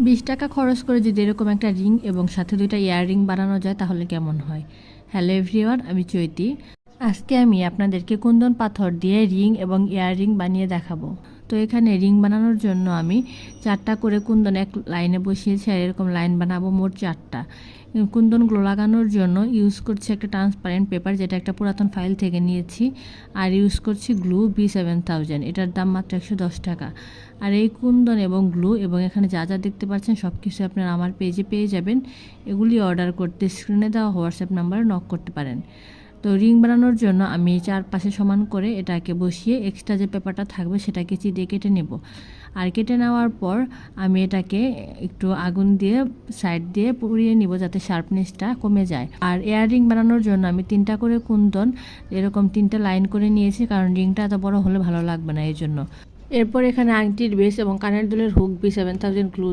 20 টাকা খরচ করে যদি এরকম একটা রিং এবং সাথে 2টা ইয়াররিং বানানো যায় তাহলে কেমন হয়। হ্যালো এভরিওয়ান, আমি চৈতি। আজকে আমি আপনাদেরকে কুন্দন পাথর দিয়ে রিং এবং ইয়াররিং বানিয়ে দেখাবো। তো এখানে রিং বানানোর জন্য আমি 4টা করে কুন্দন এক লাইনে বসিয়েছি, আর এরকম লাইন বানাবো মোট 4টা। কুন্দনগুলো লাগানোর জন্য ইউজ করছি একটা ট্রান্সপারেন্ট পেপার, যেটা একটা পুরাতন ফাইল থেকে নিয়েছি, আর ইউজ করছি গ্লু B7000। এটার দাম মাত্র 110 টাকা। আর এই কুন্দন এবং গ্লু এবং এখানে যা যা দেখতে পাচ্ছেন সব কিছু আপনারা আমার পেজে পেয়ে যাবেন। এগুলি অর্ডার করতে স্ক্রিনে দেওয়া হোয়াটসঅ্যাপ নাম্বারে নক করতে পারেন। তো রিং বানানোর জন্য আমি চারপাশে সমান করে এটাকে বসিয়ে এক্সট্রা যে পেপারটা থাকবে সেটাকে চিড়ে কেটে নেব। আর কেটে নেওয়ার পর আমি এটাকে একটু আগুন দিয়ে সাইড দিয়ে পুড়িয়ে নিব যাতে শার্পনেসটা কমে যায়। আর এয়ার রিং বানানোর জন্য আমি 3টা করে কুন্দন এরকম 3টা লাইন করে নিয়েছি, কারণ রিংটা এত বড় হলে ভালো লাগবে না এই জন্য। এরপর এখানে আংটির বেস এবং কানের দুলের হুক B7000 গ্লু